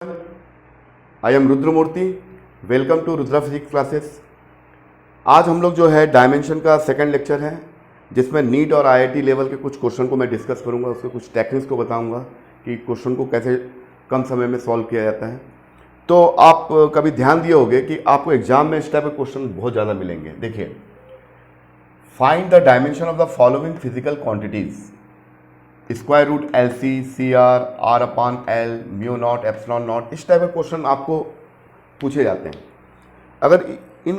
I am Rudramurthy. Welcome to Rudra physics classes. आज हम लोग जो है डायमेंशन का सेकंड लेक्चर है, जिसमें नीट और आईआईटी लेवल के कुछ क्वेश्चन को मैं डिस्कस करूंगा। उसके कुछ टेक्निक्स को बताऊंगा कि क्वेश्चन को कैसे कम समय में सॉल्व किया जाता है। तो आप कभी ध्यान दिए होंगे कि आपको एग्जाम में इस टाइप के क्वेश्चन बहुत ज़्यादा मिलेंगे। देखिए, find the dimension of the following physical quantities, square root L C C R R upon L mu not epsilon not. इस टाइप के क्वेश्चन आपको पूछे जाते हैं। अगर इन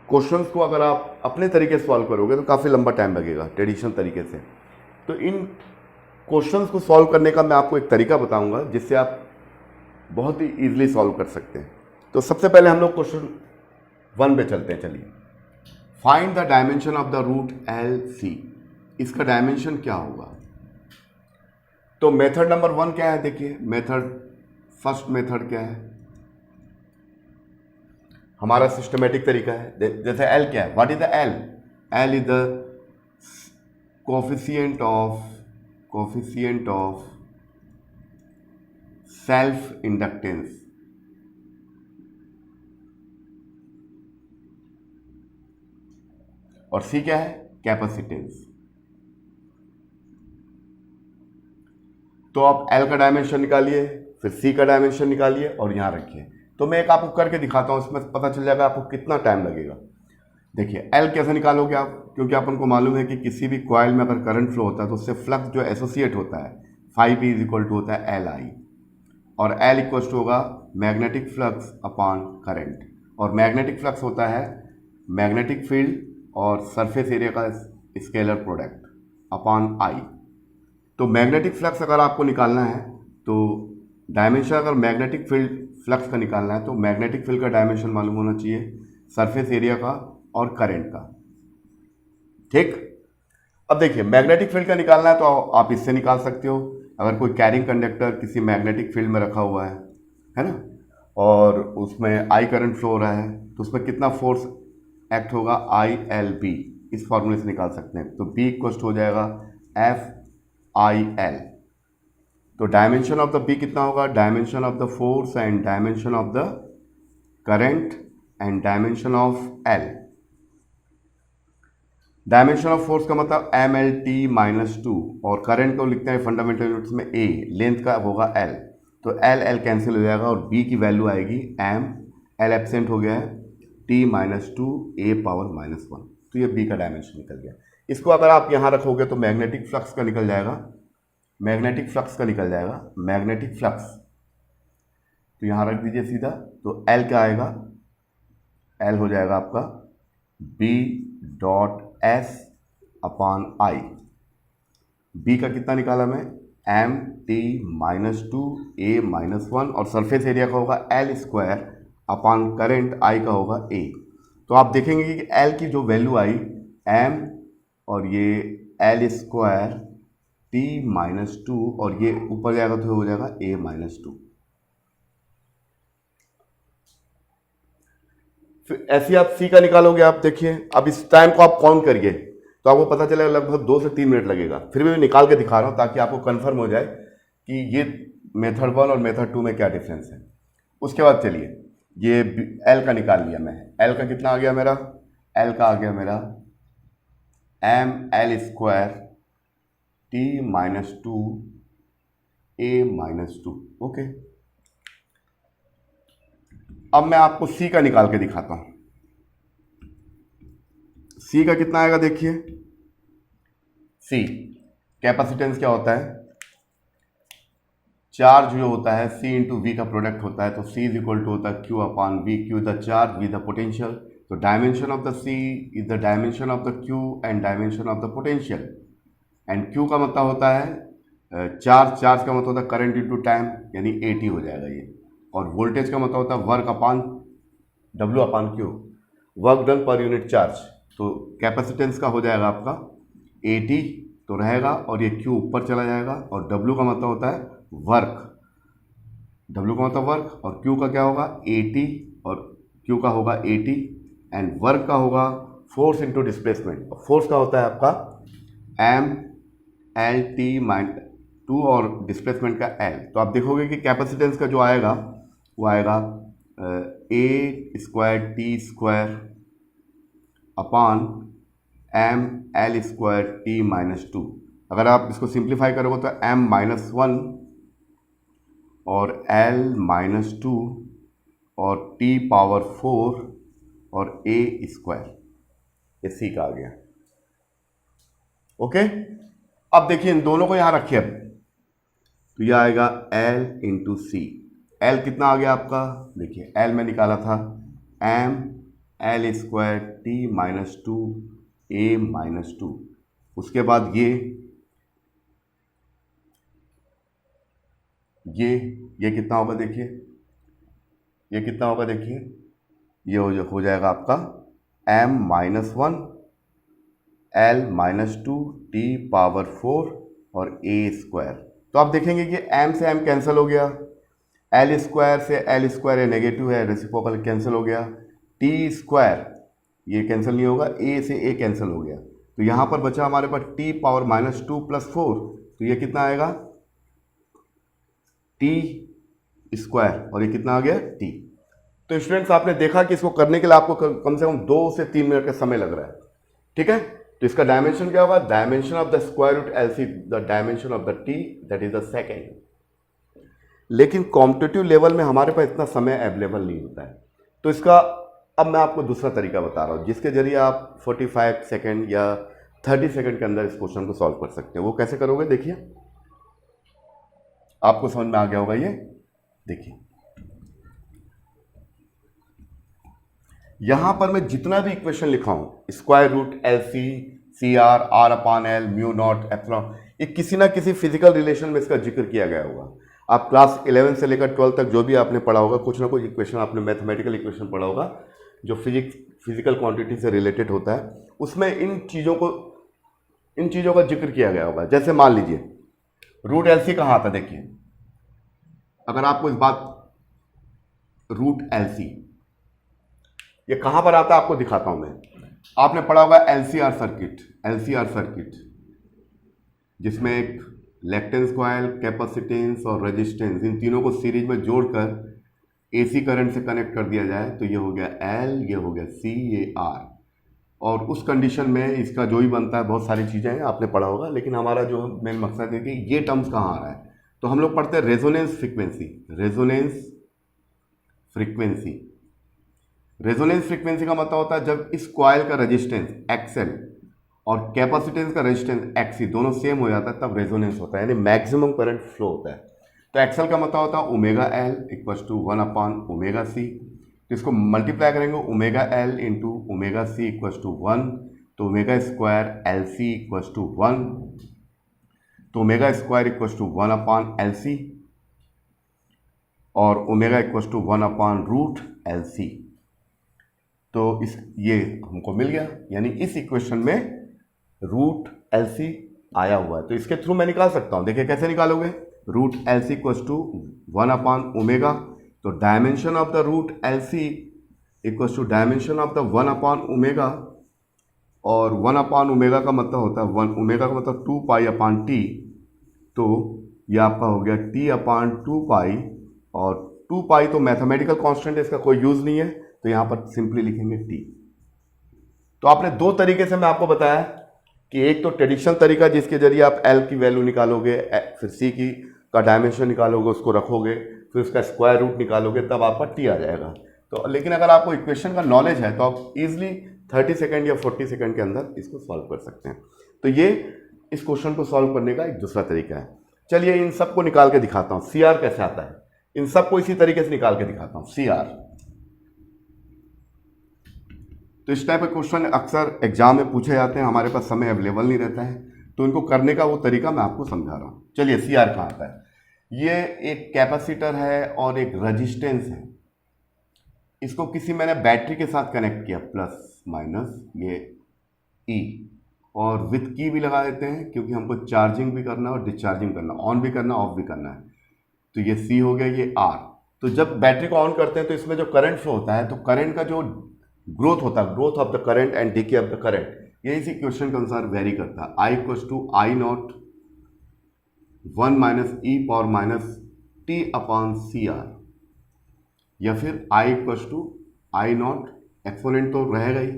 क्वेश्चंस को अगर आप अपने तरीके से सॉल्व करोगे तो काफ़ी लंबा टाइम लगेगा ट्रेडिशनल तरीके से। तो इन क्वेश्चंस को सॉल्व करने का मैं आपको एक तरीका बताऊंगा जिससे आप बहुत ही ईजिली सॉल्व कर सकते हैं। तो सबसे पहले हम लोग क्वेश्चन 1 पे चलते हैं। चलिए, find the dimension of the root L C. इसका डायमेंशन क्या होगा? तो मेथड नंबर 1 क्या है? देखिए, फर्स्ट मेथड क्या है? हमारा सिस्टमेटिक तरीका है। जैसे एल क्या है? What is the L? L is the coefficient of self inductance. और सी क्या है? कैपेसिटेंस। तो आप एल का डायमेंशन निकालिए, फिर सी का डायमेंशन निकालिए और यहां रखिए। तो मैं एक आपको करके दिखाता हूं, इसमें पता चल जाएगा आपको कितना टाइम लगेगा। देखिए, एल कैसे निकालोगे आप? क्योंकि अपन को मालूम है कि किसी भी कॉइल में अगर करंट फ्लो होता है तो उससे फ्लक्स जो एसोसिएट होता है phi B is equal to होता है एल आई, और एल इक्वल टू होगा मैग्नेटिक फ्लक्स अपॉन करंट। और मैग्नेटिक फ्लक्स होता है मैग्नेटिक फील्ड और सरफेस एरिया का स्केलर प्रोडक्ट अपॉन आई। तो मैग्नेटिक फ्लक्स अगर आपको निकालना है तो डायमेंशन, अगर मैग्नेटिक फील्ड फ्लक्स का निकालना है तो मैग्नेटिक फील्ड का डायमेंशन मालूम होना चाहिए, सरफेस एरिया का और करंट का। ठीक। अब देखिए, मैग्नेटिक फील्ड का निकालना है तो आप इससे निकाल सकते हो। अगर कोई कैरिंग कंडक्टर किसी मैग्नेटिक फील्ड में रखा हुआ है ना, और उसमें आई करंट फ्लो हो रहा है तो उसमें कितना फोर्स एक्ट होगा? I L B. इस फॉर्मूले से निकाल सकते हैं। तो बी इक्वल हो जाएगा एफ आई एल। तो डायमेंशन ऑफ द बी कितना होगा? Dimension of the force and dimension of the current and dimension of L. Dimension of force का मतलब एम एल टी माइनस 2, और करंट को लिखते हैं फंडामेंटल यूनिट्स में ए, लेंथ का होगा एल। तो एल एल कैंसिल हो जाएगा और बी की वैल्यू आएगी एम, एल एब्सेंट हो गया है, टी माइनस 2 ए पावर माइनस 1। तो ये बी का डायमेंशन निकल गया। इसको अगर आप यहाँ रखोगे तो मैग्नेटिक फ्लक्स का निकल जाएगा, मैग्नेटिक फ्लक्स। तो यहाँ रख दीजिए सीधा। तो एल क्या आएगा? एल हो जाएगा आपका B dot S upon I. B का कितना निकाला मैं? M T minus 2 A minus 1, और सरफेस एरिया का होगा L square upon current I का होगा ए। तो आप देखेंगे कि एल की जो वैल्यू आई एम, और ये एल स्क्वायर टी माइनस 2, और ये ऊपर जाएगा तो हो जाएगा ए माइनस 2। फिर ऐसे आप सी का निकालोगे। आप देखिए, अब इस टाइम को आप काउंट करिए तो आपको पता चलेगा लगभग 2 से 3 मिनट लगेगा। फिर भी मैं निकाल के दिखा रहा हूं ताकि आपको कंफर्म हो जाए कि ये मेथड 1 और मेथड 2 में क्या डिफरेंस है। उसके बाद चलिए, ये एल का निकाल लिया मैं। एल का कितना आ गया मेरा? एल का आ गया मेरा M L square T minus 2 A minus 2। Okay, अब मैं आपको सी का निकाल के दिखाता हूं। सी का कितना आएगा? देखिए, सी कैपेसिटेंस क्या होता है? चार्ज जो होता है सी इंटू वी का प्रोडक्ट होता है। तो सी इज इक्वल टू होता है Q upon V. Q the charge, V the potential. तो dimension of the C is the dimension of the Q and dimension of the potential. And Q का मतलब होता है चार्ज का मतलब होता है करंट इंटू टाइम, यानी एटी हो जाएगा ये। और वोल्टेज का मतलब होता है work upon W upon Q, work done per unit charge. तो कैपेसिटेंस का हो जाएगा आपका एटी तो रहेगा, और ये क्यू ऊपर चला जाएगा। और डब्ल्यू का मतलब होता है वर्क, डब्ल्यू का मतलब वर्क, और क्यू का क्या होगा? एटी, और क्यू का होगा एटी, एंड वर्क का होगा फोर्स इंटू डिस्प्लेसमेंट। फोर्स का होता है आपका एम एल टी 2 और डिस्प्लेसमेंट का L। तो आप देखोगे कि कैपेसिटेंस का जो आएगा वो आएगा a square T square upon M L square T minus 2। अगर आप इसको सिंप्लीफाई करोगे तो m माइनस 1 और L माइनस 2 और t पावर 4 और a स्क्वायर, ये सी का आ गया। ओके, अब देखिए इन दोनों को यहां रखिए। अब तो यह आएगा L इंटू सी। L कितना आ गया आपका, देखिए L में निकाला था m L square T minus 2 a minus 2। उसके बाद ये कितना होगा, देखिए ये कितना होगा, देखिए ये हो जाएगा आपका m minus 1 L minus 2 T power 4 और a स्क्वायर। तो आप देखेंगे कि m से m कैंसिल हो गया, L स्क्वायर से L स्क्वायर ये नेगेटिव है, रेसिप्रोकल कैंसिल हो गया, टी स्क्वायर ये कैंसिल नहीं होगा, a से a कैंसिल हो गया। तो यहाँ पर बचा हमारे पास टी पावर माइनस 2 प्लस 4, तो ये कितना आएगा टी स्क्वायर और ये कितना आ गया टी। तो स्टूडेंट्स आपने देखा कि इसको करने के लिए आपको कम से कम 2 से 3 मिनट का समय लग रहा है, ठीक है। तो इसका डायमेंशन क्या होगा, dimension of the square root LC the dimension of the T that is the second. लेकिन कॉम्पिटिटिव लेवल में हमारे पास इतना समय अवेलेबल नहीं होता है, तो इसका अब मैं आपको दूसरा तरीका बता रहा हूँ जिसके जरिए आप 45 सेकेंड या 30 सेकेंड के अंदर इस क्वेश्चन को सॉल्व कर सकते हैं। वो कैसे करोगे, देखिए आपको समझ में आ गया होगा। ये देखिए यहां पर मैं जितना भी इक्वेशन लिखा हूं, square root L C C R R upon L mu not epsilon, ये किसी ना किसी फिजिकल रिलेशन में इसका जिक्र किया गया होगा। आप क्लास 11 से लेकर 12 तक जो भी आपने पढ़ा होगा, कुछ ना कुछ इक्वेशन आपने मैथमेटिकल इक्वेशन पढ़ा होगा जो फिजिकल क्वांटिटी से रिलेटेड होता है, उसमें इन चीज़ों का जिक्र किया गया होगा। जैसे मान लीजिए रूट एल सी कहाँ आता, देखिए अगर आपको इस बात रूट एल सी ये कहां पर आता है आपको दिखाता हूं मैं। आपने पढ़ा होगा एलसीआर सर्किट जिसमें एक लैक्टेंस कॉइल, कैपेसिटेंस और रेजिस्टेंस, इन तीनों को सीरीज में जोड़कर एसी करंट से कनेक्ट कर दिया जाए तो ये हो गया एल, ये हो गया सी, ये आर। और उस कंडीशन में इसका जो भी बनता है, बहुत सारी चीज़ें हैं आपने पढ़ा होगा, लेकिन हमारा जो मेन मकसद है कि ये टर्म्स कहाँ आ रहा है। तो हम लोग पढ़ते हैं रेजोनेंस फ्रीक्वेंसी का मतलब होता है जब इस कॉइल का रेजिस्टेंस एक्सएल और कैपेसिटेंस का रेजिस्टेंस एक्सी दोनों सेम हो जाता है, तब रेजोनेंस होता है, यानी मैक्सिमम करंट फ्लो होता है। तो एक्सएल का मतलब होता है omega L equal to 1 upon omega C. तो इसको मल्टीप्लाई करेंगे omega L into omega C equal to 1, तो omega square L C equal to 1, तो omega square equal to 1 upon L C और omega equal to 1 upon root L C. तो ये हमको मिल गया, यानी इस इक्वेशन में रूट एल सी आया हुआ है। तो इसके थ्रू मैं निकाल सकता हूं, देखिए कैसे निकालोगे। Root L C equal to 1 upon omega, तो dimension of the root L C equal to dimension of the 1 upon omega, और 1 अपान ओमेगा का मतलब होता है 1, ओमेगा का मतलब 2 पाई अपान टी, तो ये आपका हो गया टी अपान 2 पाई, और 2 पाई तो मैथमेटिकल कांस्टेंट है, इसका कोई यूज नहीं है, तो यहां पर सिंपली लिखेंगे टी। तो आपने दो तरीके से मैं आपको बताया कि एक तो ट्रेडिशनल तरीका जिसके जरिए आप एल की वैल्यू निकालोगे, फिर सी का डायमेंशन निकालोगे, उसको रखोगे, फिर उसका स्क्वायर रूट निकालोगे, तब आपका टी आ जाएगा। तो लेकिन अगर आपको इक्वेशन का नॉलेज है तो आप इजीली 30 सेकंड या 40 सेकंड के अंदर इसको सॉल्व कर सकते हैं। तो ये इस क्वेश्चन को सॉल्व करने का एक दूसरा तरीका है। चलिए इन सबको निकाल के दिखाता हूँ। सी आर कैसे आता है, इन सबको इसी तरीके से निकाल के दिखाता हूँ। सी आर, तो इस टाइप के क्वेश्चन अक्सर एग्जाम में पूछे जाते हैं, हमारे पास समय अवेलेबल नहीं रहता है, तो इनको करने का वो तरीका मैं आपको समझा रहा हूँ। चलिए सी आर कहाँ आता है। ये एक कैपेसिटर है और एक रजिस्टेंस है, इसको किसी मैंने बैटरी के साथ कनेक्ट किया, प्लस माइनस ये ई, और विथ की भी लगा देते हैं क्योंकि हमको चार्जिंग भी करना है और डिस्चार्जिंग करना, ऑन भी करना ऑफ भी करना है। तो ये सी हो गया, ये आर। तो जब बैटरी को ऑन करते हैं तो इसमें जो करंट फ्लो होता है, तो करंट का जो ग्रोथ होता है, growth of the current and decay of the current, ये इसी क्वेश्चन के अनुसार वेरी करता है। I equal to I naught 1 minus E power minus T upon C R, या फिर I equal to I naught, exponent तो रहेगा ही,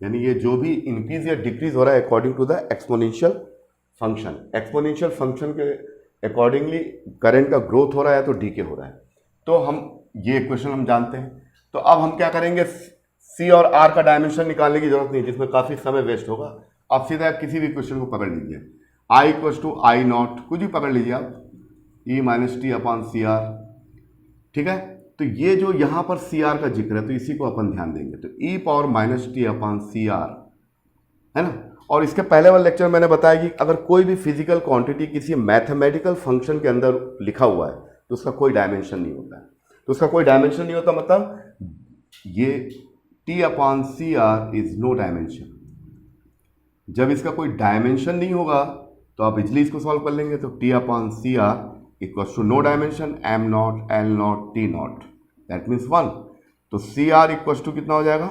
यानी ये जो भी इंक्रीज या डिक्रीज हो रहा है according to the exponential function, exponential function के अकॉर्डिंगली करंट का ग्रोथ हो रहा है तो डीके हो रहा है। तो हम ये इक्वेशन हम जानते हैं। तो अब हम क्या करेंगे, सी और आर का डायमेंशन निकालने की जरूरत नहीं, जिसमें काफ़ी समय वेस्ट होगा। आप सीधा किसी भी क्वेश्चन को पकड़ लीजिए, I equal to I naught, कुछ भी पकड़ लीजिए आप, E minus T upon C R, ठीक है। तो ये जो यहाँ पर सी आर का जिक्र है तो इसी को अपन ध्यान देंगे, तो E power minus T upon C R, है ना। और इसके पहले वाले लेक्चर मैंने बताया कि अगर कोई भी फिजिकल क्वांटिटी किसी मैथमेटिकल फंक्शन के अंदर लिखा हुआ है तो उसका कोई डायमेंशन नहीं होता है। तो उसका कोई डायमेंशन नहीं होता मतलब ये T upon C R is no dimension. जब इसका कोई डायमेंशन नहीं होगा तो आप इजली इसको सॉल्व कर लेंगे। तो T upon C R equal to no dimension M naught L naught T naught, that means 1। तो सी आर इक्वल टू कितना हो जाएगा,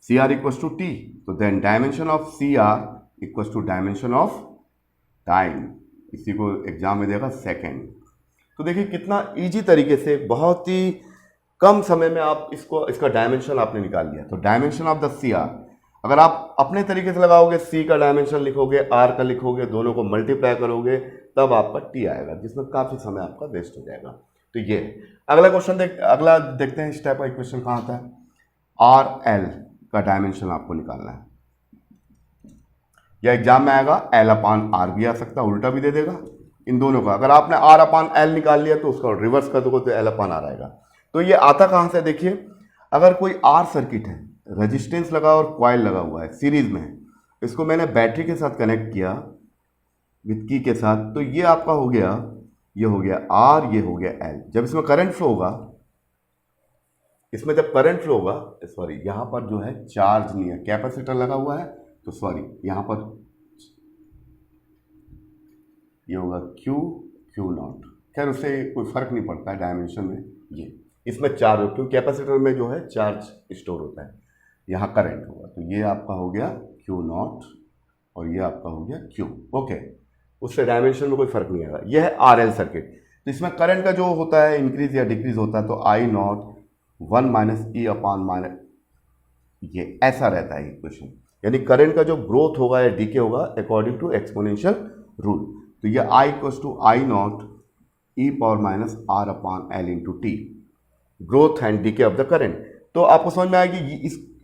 C R equal to T, तो then dimension of C R equal to dimension of time, इसी को exam में देगा second. तो देखिए कितना इजी तरीके से बहुत ही कम समय में आप इसका डायमेंशन आपने निकाल लिया। तो dimension of the C R, अगर आप अपने तरीके से लगाओगे, सी का डायमेंशन लिखोगे, आर का लिखोगे, दोनों को मल्टीप्लाई करोगे, तब आपका टी आएगा, जिसमें काफ़ी समय आपका वेस्ट हो जाएगा। तो ये अगला क्वेश्चन अगला देखते हैं, इस टाइप का क्वेश्चन कहाँ आता है। आर एल का डायमेंशन आपको निकालना है, या एग्जाम में आएगा एल अपान आर भी आ सकता है, उल्टा भी दे देगा इन दोनों का। अगर आपने आर अपान एल निकाल लिया तो उसका रिवर्स कर दोगे तो एल अपान आर आएगा। तो ये आता कहाँ से, देखिए अगर कोई आर सर्किट है, रेजिस्टेंस लगा और कॉइल लगा हुआ है सीरीज में, इसको मैंने बैटरी के साथ कनेक्ट किया विथ की के साथ, तो ये आपका हो गया, ये हो गया आर, ये हो गया एल। जब इसमें करंट फ्लो होगा, इसमें जब करंट फ्लो होगा, सॉरी यहाँ पर जो है चार्ज नहीं है, कैपेसिटर लगा हुआ है, तो सॉरी यहाँ पर ये होगा क्यू क्यू नॉट, खैर उससे कोई फर्क नहीं पड़ता है डायमेंशन में। ये इसमें चार्ज हो, क्योंकि कैपेसिटर में जो है चार्ज स्टोर होता है, यहाँ करंट होगा, तो ये आपका हो गया क्यू नॉट और ये आपका हो गया क्यू, ओके। उससे डायमेंशन में कोई फर्क नहीं आएगा। यह है आर एल सर्किट। तो इसमें करंट का जो होता है इंक्रीज या डिक्रीज होता है, तो I naught 1 minus e upon minus, ये ऐसा रहता है इक्वेशन, यानी करंट का जो ग्रोथ होगा या डीके होगा अकॉर्डिंग टू एक्सपोनेंशियल रूल। तो ये I equals to I naught e power minus R upon L into T, growth and decay of the current. तो आपको समझ में आएगी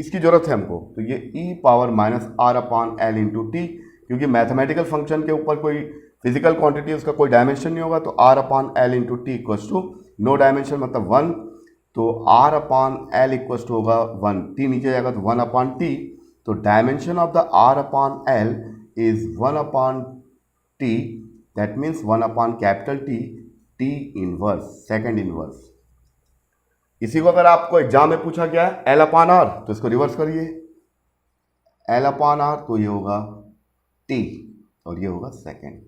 इसकी जरूरत है हमको, तो ये e power minus R upon L into T, क्योंकि मैथमेटिकल फंक्शन के ऊपर कोई फिजिकल क्वांटिटी उसका कोई डायमेंशन नहीं होगा, तो R upon L into T equals to no dimension मतलब 1, तो R upon L equals to होगा 1, टी नीचे जाएगा तो 1 अपान टी, तो dimension of the R upon L is 1 upon T, that means 1 upon capital T, T inverse, second inverse. इसी को अगर आपको एग्जाम में पूछा गया है एल अपान आर, तो इसको रिवर्स करिए, एल अपान आर, तो ये होगा टी और ये होगा सेकेंड।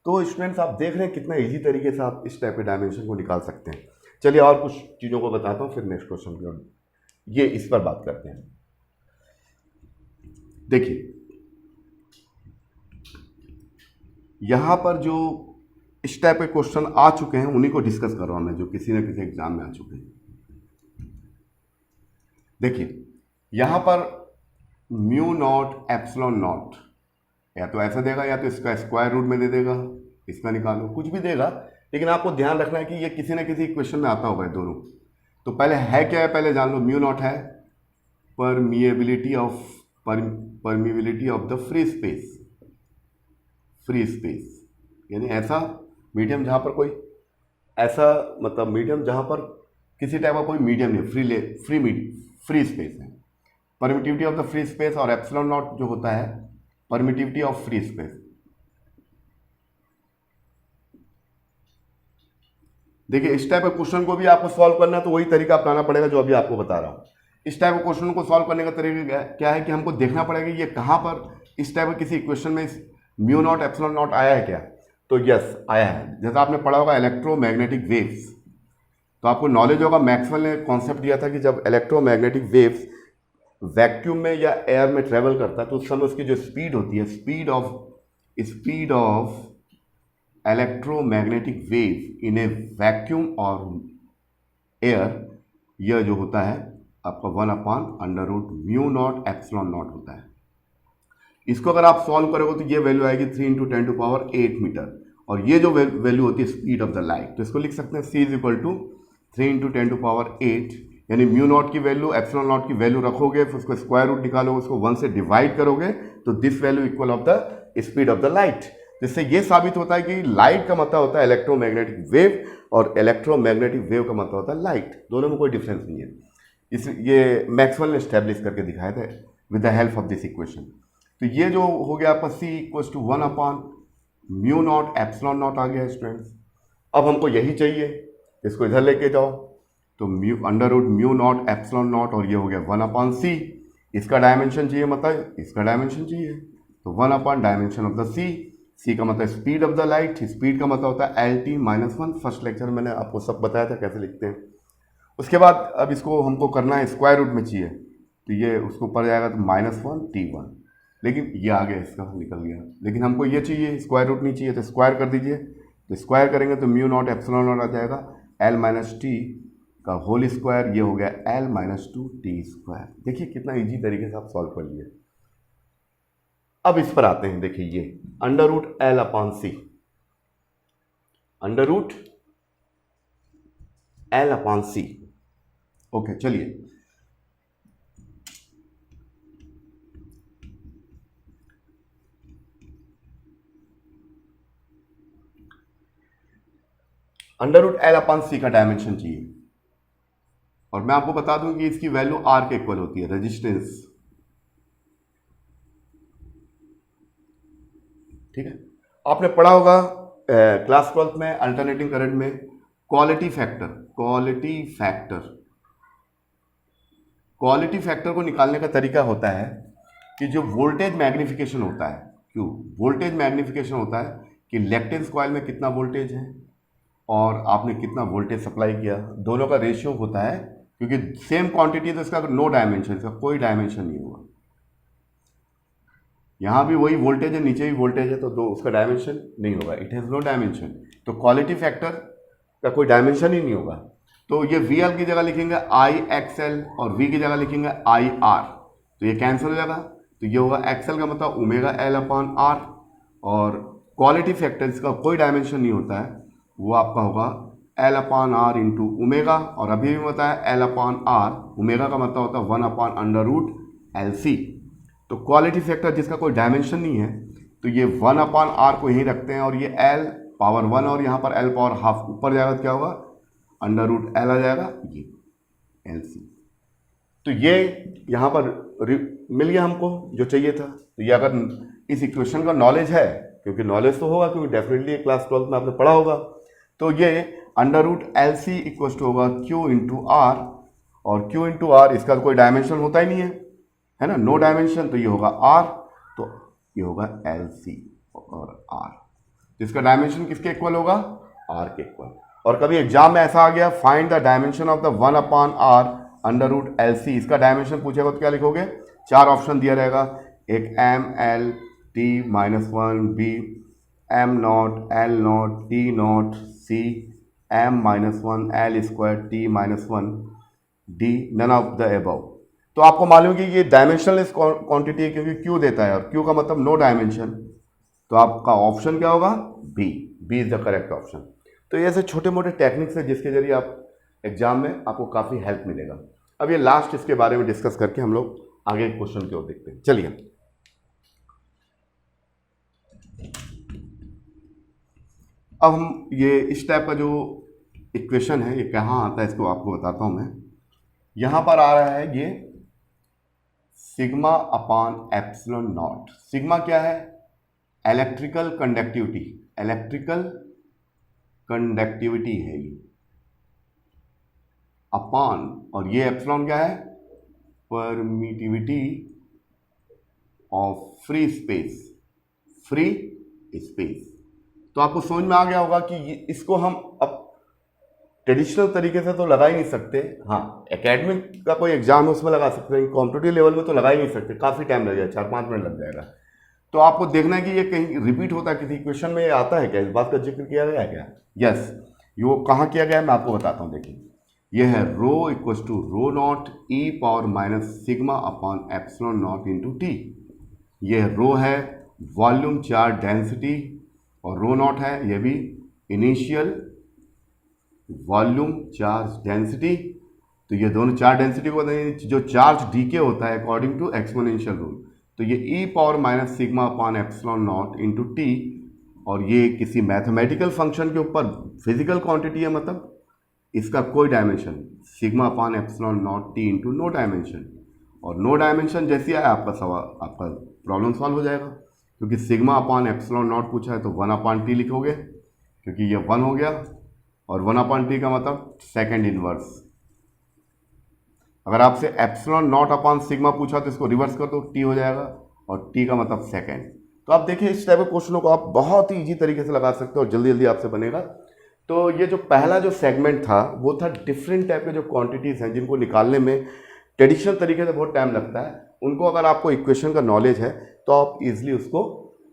तो स्टूडेंट्स आप देख रहे हैं कितना इजी तरीके से आप इस टाइप के डायमेंशन को निकाल सकते हैं। चलिए और कुछ चीज़ों को बताता हूँ, फिर नेक्स्ट क्वेश्चन की ओर ये इस पर बात करते हैं। देखिए यहाँ पर जो इस टाइप के क्वेश्चन आ चुके हैं उन्हीं को डिस्कस कर रहा हूँ मैं, जो किसी न किसी एग्जाम में आ चुके हैं। देखिए यहाँ पर म्यू नॉट एप्सिलॉन नॉट, या तो ऐसा देगा या तो इसका स्क्वायर रूट में दे देगा, इसका निकालो, कुछ भी देगा, लेकिन आपको ध्यान रखना है कि ये किसी न किसी इक्वेशन में आता होगा दोनों। तो पहले है क्या है, पहले जान लो। म्यू नॉट है permeability of the free space, free space यानी ऐसा मीडियम जहाँ पर कोई ऐसा मतलब मीडियम जहाँ पर किसी टाइप का कोई मीडियम नहीं, फ्री स्पेस है, permittivity of the free space. और एप्सिलॉन नॉट जो होता है परमिटिविटी ऑफ फ्री स्पेस। देखिए इस टाइप के क्वेश्चन को भी आपको सॉल्व करना है तो वही तरीका अपनाना पड़ेगा जो अभी आपको बता रहा हूं। इस टाइप के क्वेश्चन को सॉल्व करने का तरीका क्या है कि हमको देखना पड़ेगा ये कहां पर इस टाइप के किसी इक्वेशन में म्यू नॉट एप्सिलॉन नॉट आया है क्या। तो यस आया है। जैसा आपने पढ़ा होगा इलेक्ट्रोमैग्नेटिक वेव्स, तो आपको नॉलेज होगा मैक्सवेल ने कॉन्सेप्ट दिया था कि जब इलेक्ट्रोमैग्नेटिक वेव्स वैक्यूम में या एयर में ट्रेवल करता है तो उस समय उसकी जो स्पीड होती है, speed of electromagnetic wave in A vacuum और एयर, यह जो होता है आपका 1/√μ0 होता है। इसको अगर आप सॉल्व करोगे तो ये वैल्यू आएगी 3 × 10⁸ और ये जो वैल्यू होती है स्पीड ऑफ द लाइट, तो इसको लिख सकते हैं c = 3 × 10⁸, यानी μ0 की वैल्यू ε0 की वैल्यू रखोगे, फिर उसको स्क्वायर रूट निकालोगे, उसको 1 से डिवाइड करोगे तो this value equal of the speed of the light. जिससे ये साबित होता है कि लाइट का मतलब होता है इलेक्ट्रोमैग्नेटिक वेव और इलेक्ट्रोमैग्नेटिक वेव का मतलब होता है लाइट, दोनों में कोई डिफरेंस नहीं है। ये मैक्सवेल ने स्टैब्लिश करके दिखाया था with the help of this equation. तो ये जो हो गया आपका c = 1/μ0 आ गया स्टूडेंट्स। अब हमको यही चाहिए, इसको इधर लेके जाओ तो √μ0 और ये हो गया 1/c। इसका डायमेंशन चाहिए, मतलब इसका डायमेंशन चाहिए, तो 1/डायमेंशन ऑफ द c का मतलब speed of the light, speed का मतलब होता है LT-1। फर्स्ट लेक्चर में मैंने आपको सब बताया था कैसे लिखते हैं। उसके बाद अब इसको हमको करना है स्क्वायर रूट में चाहिए, तो ये उसको ऊपर जाएगा तो -1T1, लेकिन ये आ गया, इसका निकल गया, लेकिन हमको ये चाहिए, स्क्वायर रूट नहीं चाहिए, तो स्क्वायर कर दीजिए। तो स्क्वायर करेंगे तो μ0 आ जाएगा L-T का होल स्क्वायर, ये हो गया L-2T²। देखिए कितना इजी तरीके से आप सॉल्व कर लिए। अब इस पर आते हैं, देखिए ये √L/c, √L/c। ओके चलिए, √L/c का डायमेंशन चाहिए, और मैं आपको बता दूं कि इसकी वैल्यू R के इक्वल होती है, रेजिस्टेंस, ठीक है। आपने पढ़ा होगा क्लास 12 में अल्टरनेटिंग करंट में क्वालिटी फैक्टर को निकालने का तरीका होता है कि जो वोल्टेज मैग्निफिकेशन होता है, वोल्टेज मैग्निफिकेशन होता है कि इलेक्ट्रेंस कॉइल में कितना वोल्टेज है और आपने कितना वोल्टेज सप्लाई किया, दोनों का रेशियो होता है, क्योंकि सेम क्वांटिटी तो इसका नो डायमेंशन, इसका कोई डायमेंशन नहीं होगा। यहाँ भी वही वोल्टेज है, नीचे भी वोल्टेज है, तो दो उसका डायमेंशन नहीं होगा, इट हैज़ नो डायमेंशन। तो क्वालिटी फैक्टर का कोई डायमेंशन ही नहीं होगा। तो ये VL की जगह लिखेंगे IXL और V की जगह लिखेंगे IR, तो ये कैंसिल हो जाएगा, तो ये होगा XL का मतलब ω/L/R, और क्वालिटी फैक्टर इसका कोई डायमेंशन नहीं होता है, वो आपका होगा L/R × ω, और अभी भी बताया L/R, ओमेगा का मतलब होता है 1/√LC। तो क्वालिटी फैक्टर जिसका कोई डायमेंशन नहीं है, तो ये 1/R को यहीं रखते हैं, और ये L⁻1 और यहाँ पर L⁻½ ऊपर जाएगा तो क्या होगा, √L आ जाएगा, ये LC। तो ये यहाँ पर मिल गया हमको जो चाहिए था। तो ये अगर इस इक्वेशन का नॉलेज है, क्योंकि नॉलेज तो होगा, क्योंकि डेफिनेटली क्लास 12 में आपने पढ़ा होगा, तो ये √LC इक्वल टू होगा Q × R, और Q × R इसका कोई डायमेंशन होता ही नहीं है ना, नो डायमेंशन, तो ये होगा R, तो ये होगा LC और R। तो इसका डायमेंशन किसके इक्वल होगा, R के इक्वल। और कभी एग्जाम में ऐसा आ गया, find the dimension of the 1/R √LC, इसका डायमेंशन पूछेगा तो क्या लिखोगे, 4 ऑप्शन दिया रहेगा, एक M L T-1, B M0 L0 T0, C M-1 L² T-1, D none of the above. तो आपको मालूम है कि ये डायमेंशनलेस क्वांटिटी है, क्योंकि Q देता है और Q का मतलब नो डायमेंशन, तो आपका ऑप्शन क्या होगा, B is the correct option. तो ये ऐसे छोटे मोटे टेक्निक्स है जिसके जरिए आप एग्जाम में आपको काफ़ी हेल्प मिलेगा। अब ये लास्ट इसके बारे में डिस्कस करके हम लोग आगे क्वेश्चन की ओर देखते हैं। चलिए, अब हम ये इस टाइप का जो इक्वेशन है ये कहाँ आता है, इसको आपको बताता हूँ मैं। यहाँ पर आ रहा है ये σ/ε0। सिग्मा क्या है, इलेक्ट्रिकल कंडक्टिविटी है ये, अपान, और ये एप्सिलॉन क्या है, परमिटिविटी ऑफ फ्री स्पेस। तो आपको समझ में आ गया होगा कि इसको हम अब ट्रेडिशनल तरीके से तो लगा ही नहीं सकते, हाँ एकेडमिक का कोई एग्जाम है उसमें लगा सकते हैं, कॉम्पिटिटिव लेवल में तो लगा ही नहीं सकते, काफ़ी टाइम लग जाएगा, 4-5 मिनट लग जाएगा। तो आपको देखना है कि ये कहीं रिपीट होता है किसी इक्वेशन में, ये आता है क्या, इस बात का जिक्र किया गया है क्या? यस, ये कहाँ किया गया है मैं आपको बताता हूँ। देखिए ये है rho equals to rho naught e power minus sigma upon epsilon naught into T. ये रो है वॉल्यूम चार्ज डेंसिटी और रो नॉट है ये भी इनिशियल वॉल्यूम चार्ज डेंसिटी। तो ये दोनों चार्ज डेंसिटी को जो चार्ज डीके होता है अकॉर्डिंग टू एक्सपोनेंशियल रूल, तो ये e power minus sigma upon epsilon naught into T, और ये किसी मैथमेटिकल फंक्शन के ऊपर फिजिकल क्वांटिटी है, मतलब इसका कोई dimension, sigma upon epsilon not T into no dimension, और नो डायमेंशन जैसी है आपका सवाल, आपका प्रॉब्लम सॉल्व हो जाएगा, क्योंकि सिग्मा अपॉन एप्सिलॉन नॉट पूछा है तो 1 अपॉन टी लिखोगे, क्योंकि ये 1 हो गया, और 1 अपॉन टी का मतलब सेकेंड इनवर्स। अगर आपसे एप्सिलॉन नॉट अपॉन सिग्मा पूछा तो इसको रिवर्स कर दो, टी हो जाएगा, और टी का मतलब सेकेंड। तो आप देखिए इस टाइप के क्वेश्चनों को आप बहुत ही ईजी तरीके से लगा सकते हो और जल्दी जल्दी आपसे बनेगा। तो ये जो पहला जो सेगमेंट था वो था डिफरेंट टाइप के जो क्वांटिटीज़ हैं जिनको निकालने में ट्रेडिशनल तरीके से बहुत टाइम लगता है, उनको अगर आपको इक्वेशन का नॉलेज है तो आप इजीली उसको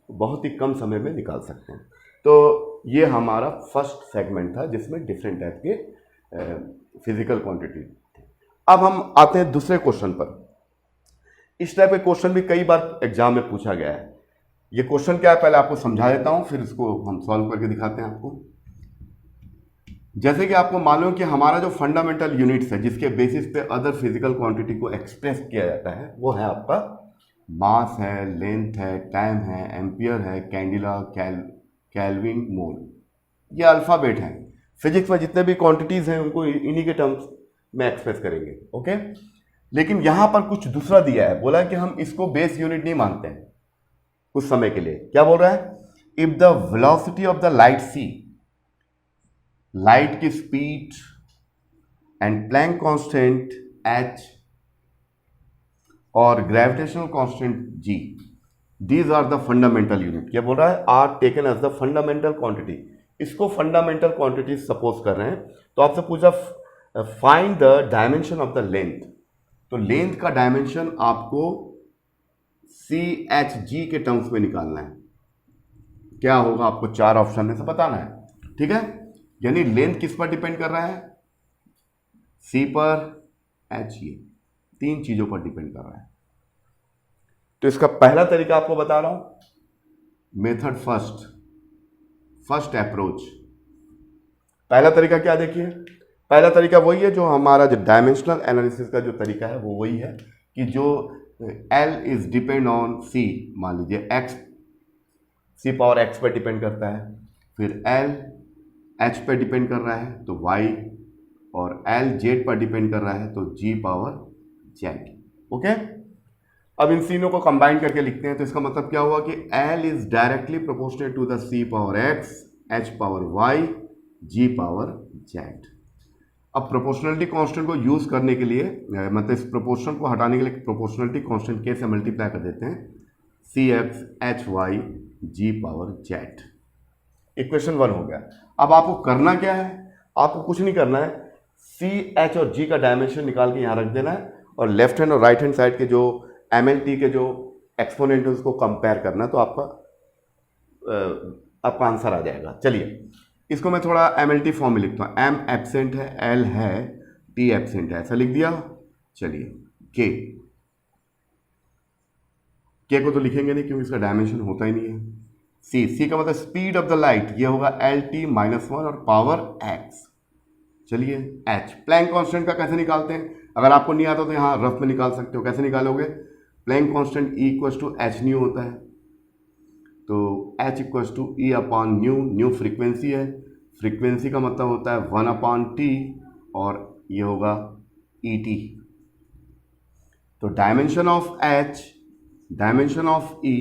बहुत ही कम समय में निकाल सकते हैं। तो ये हमारा फर्स्ट सेगमेंट था जिसमें डिफरेंट टाइप के फिजिकल क्वांटिटी। अब हम आते हैं दूसरे क्वेश्चन पर। इस टाइप के क्वेश्चन भी कई बार एग्जाम में पूछा गया है। ये क्वेश्चन क्या है पहले आपको समझा देता हूं, फिर इसको हम सॉल्व करके दिखाते हैं आपको। जैसे कि आपको मालूम कि हमारा जो फंडामेंटल यूनिट्स है जिसके बेसिस पे अदर फिजिकल क्वांटिटी को एक्सप्रेस किया जाता है वो है आपका मास है, लेंथ है, टाइम है, एम्पियर है, कैंडिला, कैल्विन, मोल, ये अल्फाबेट हैं। फिजिक्स में जितने भी क्वांटिटीज हैं उनको इन्हीं के टर्म्स में एक्सप्रेस करेंगे, ओके। लेकिन यहां पर कुछ दूसरा दिया है, बोला है कि हम इसको बेस यूनिट नहीं मानते हैं कुछ समय के लिए। क्या बोल रहा है? If the velocity of the light C, light की speed and Planck constant h और gravitational constant g, these are the fundamental unit. क्या बोल रहा है? Are taken as the fundamental quantity. इसको फंडामेंटल क्वांटिटी सपोज कर रहे हैं। तो आपसे पूछा find the dimension of the length. तो लेंथ का डायमेंशन आपको CHG के टर्म्स में निकालना है। क्या होगा आपको 4 ऑप्शन में से बताना है, ठीक है। यानी लेंथ किस पर डिपेंड कर रहा है? C पर, H, ये 3 चीजों पर डिपेंड कर रहा है। तो इसका पहला तरीका आपको बता रहा हूं, मेथड फर्स्ट अप्रोच। पहला तरीका क्या, देखिए पहला तरीका वही है जो हमारा जो डायमेंशनल एनालिसिस का जो तरीका है वो वही है कि जो L is depend on C, मान लीजिए X, C पावर X पर डिपेंड करता है, फिर L H पर डिपेंड कर रहा है तो Y, और L Z पर डिपेंड कर रहा है तो G पावर Z, ओके। अब इन तीनों को कंबाइन करके लिखते हैं तो इसका मतलब क्या हुआ कि L is directly proportional to the C power X, H power Y, G power Z। अब प्रोपोर्शनलिटी कांस्टेंट को यूज करने के लिए, मतलब इस प्रोपोर्शन को हटाने के लिए प्रोपोर्शनलिटी कांस्टेंट के से मल्टीप्लाई कर देते हैं, CX HY G power Z। Equation 1 हो गया। अब आपको करना क्या है? आपको कुछ नहीं करना है, C, H और G का डायमेंशन निकाल के यहाँ रख देना है और लेफ्ट हैंड और राइट हैंड साइड के जो MLT के जो एक्सपोनेंट है उसको कंपेयर करना है, तो आपका आंसर आ जाएगा। चलिए इसको मैं थोड़ा MLT फॉर्म में लिखता हूँ। M एब्सेंट है, L है, T एब्सेंट है, ऐसा लिख दिया। चलिए K को तो लिखेंगे नहीं क्योंकि इसका डायमेंशन होता ही नहीं है। C का मतलब स्पीड ऑफ द लाइट, ये होगा LT-1 और पावर X। चलिए H, प्लैंक कांस्टेंट का कैसे निकालते हैं? अगर आपको नहीं आता तो यहाँ रफ में निकाल सकते हो। कैसे निकालोगे? Planck constant E equals to H nu होता है, तो H equals to E upon nu frequency है, फ्रीक्वेंसी का मतलब होता है 1 अपॉन T, और ये होगा ET। तो dimension of H, dimension of E,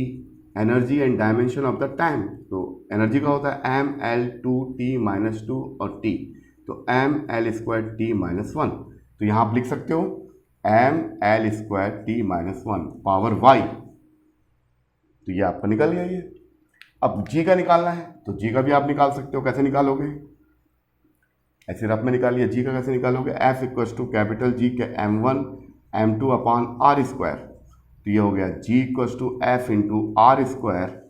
energy and dimension of the time. तो एनर्जी का होता है mL2T-2 और T, तो mL2T-1। तो यहाँ आप लिख सकते हो mL2T-1 पावर y। तो ये आपका निकल गया ये। अब G का निकालना है तो G का भी आप निकाल सकते हो। कैसे निकालोगे? ऐसे रफ में निकालिए। G का कैसे निकालोगे? F equals to capital G के m1 m2 upon r square. तो ये हो गया g equals to F into R square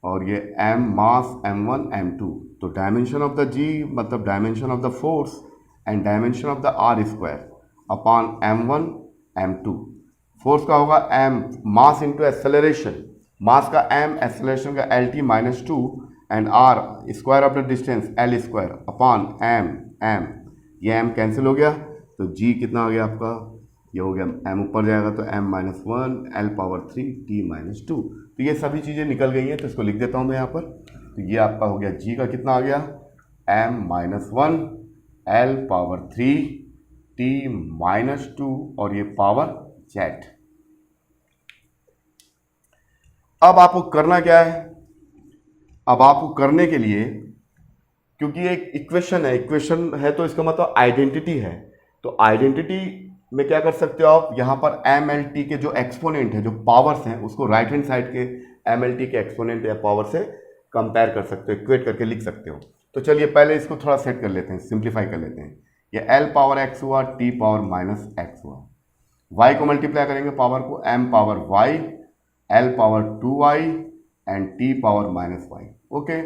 और ये m मास m1 m2, तो डायमेंशन ऑफ द g मतलब dimension of the force and dimension of the R square upon m1 m2। Force का होगा m mass into acceleration, mass का m acceleration का lt minus 2 and r square of the distance l square upon m, ये m cancel हो गया तो g कितना आ गया आपका, ये हो गया m ऊपर जाएगा तो m minus 1 l power 3 t minus 2। तो ये सभी चीज़ें निकल गई हैं, तो इसको लिख देता हूँ मैं यहाँ पर। तो ये आपका हो गया g का कितना आ गया m minus 1 l power 3 t minus 2 और ये पावर z। अब आपको करना क्या है, अब आपको करने के लिए, क्योंकि एक इक्वेशन है तो इसका मतलब आइडेंटिटी है, तो आइडेंटिटी में क्या कर सकते हो आप, यहाँ पर एम एल टी के जो एक्सपोनेंट है, जो पावर्स हैं, उसको राइट हैंड साइड के एम एल टी के एक्सपोनेंट या पावर से कंपेयर कर सकते हो, इक्वेट करके लिख सकते हो। तो चलिए पहले इसको थोड़ा सेट कर लेते हैं, सिंप्लीफाई कर लेते हैं। ये एल पावर एक्स हुआ, टी पावर माइनस एक्स हुआ, वाई को मल्टीप्लाई करेंगे पावर को, M power Y, L power 2y and T power minus Y. Okay,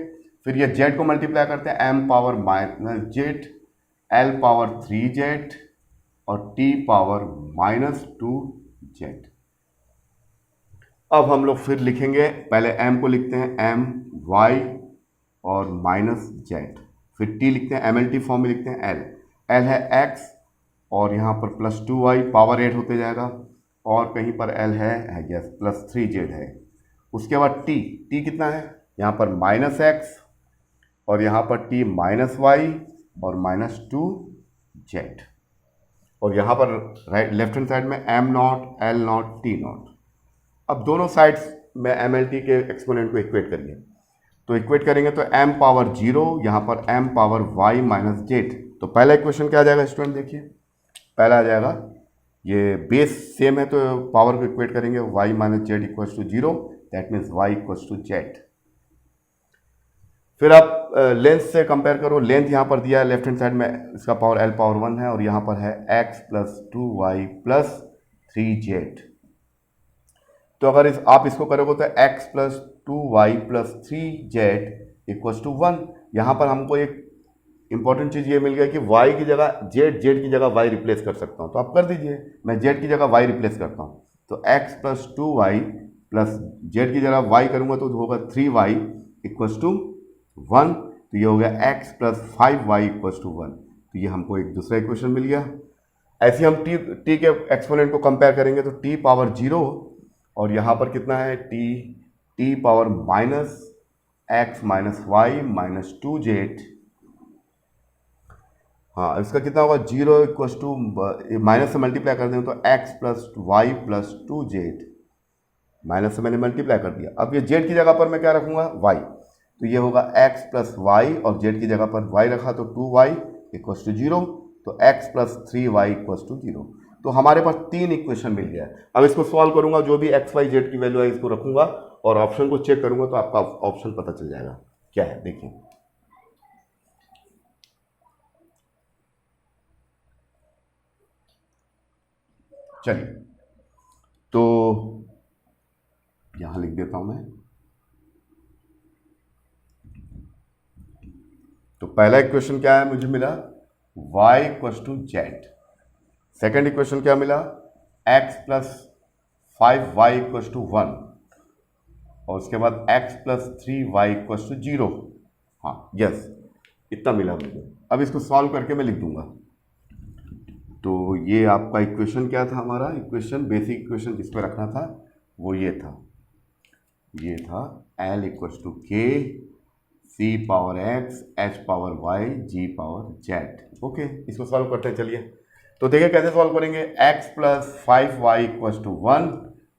फिर ये जेड को मल्टीप्लाई करते हैं, M power minus Z, L power 3z और t पावर माइनस 2z। अब हम लोग फिर लिखेंगे, पहले m को लिखते हैं m y और माइनस z, फिर t लिखते हैं mlt फॉर्म में लिखते हैं l है x और यहाँ पर प्लस 2y पावर 8 होते जाएगा और कहीं पर l है यस प्लस 3z है। उसके बाद t कितना है, यहाँ पर माइनस x और यहाँ पर t माइनस वाई और माइनस 2z और यहाँ पर राइट लेफ्ट हैंड साइड में m not l not t not. अब दोनों साइड्स में एम एल टी के एक्सपोनेंट को इक्वेट करिए, तो इक्वेट करेंगे तो m पावर 0, यहाँ पर m power y minus Z. तो पहला इक्वेशन क्या आ जाएगा स्टूडेंट, देखिए पहला आ जाएगा, ये बेस सेम है तो पावर को इक्वेट करेंगे y minus Z equals to 0, that means y equals to Z. फिर आप लेंथ से कंपेयर करो, लेंथ यहाँ पर दिया है लेफ्ट हैंड साइड में, इसका पावर l पावर 1 है और यहाँ पर है x plus 2y plus 3z। तो अगर आप इसको करोगे तो x plus 2y plus 3z equals to 1। यहाँ पर हमको एक इंपॉर्टेंट चीज़ ये मिल गया कि y की जगह z की जगह y रिप्लेस कर सकता हूँ, तो आप कर दीजिए, मैं z की जगह y रिप्लेस करता हूँ। तो x plus 2y plus z की जगह y करूँगा तो होगा 3y इक्वल्स टू 1। तो ये हो गया x plus 5y equals to 1। तो ये हमको एक दूसरा इक्वेशन मिल गया। ऐसे हम t के एक्सपोनेंट को कंपेयर करेंगे तो t पावर 0 और यहाँ पर कितना है t power minus x minus Y minus 2z। हाँ, इसका कितना होगा 0 इक्वल्स टू माइनस से मल्टीप्लाई कर दें तो x plus Y plus 2z, minus से मैंने मल्टीप्लाई कर दिया। अब ये z की जगह पर मैं क्या रखूँगा y, तो ये होगा x प्लस वाई और z की जगह पर y रखा तो 2y इक्वल्स टू 0, तो x plus 3y equals to 0। तो हमारे पास 3 इक्वेशन मिल गया है। अब इसको सॉल्व करूंगा, जो भी x y z की वैल्यू है इसको रखूंगा और ऑप्शन को चेक करूंगा तो आपका ऑप्शन पता चल जाएगा क्या है। देखिए चलिए, तो यहां लिख देता हूं मैं। तो पहला इक्वेशन क्या है, मुझे मिला y equals to Z. Second equation क्या मिला, x plus 5y equals to 1 और उसके बाद x plus 3y equals to 0। हाँ यस, इतना मिला मुझे। अब इसको सॉल्व करके मैं लिख दूंगा। तो ये आपका इक्वेशन क्या था, हमारा इक्वेशन बेसिक इक्वेशन जिस पर रखना था वो ये था l equals to k c power x h power y g power z। Okay, इसको सॉल्व करते हैं। चलिए, तो देखिए कैसे सॉल्व करेंगे। x plus 5y equals to 1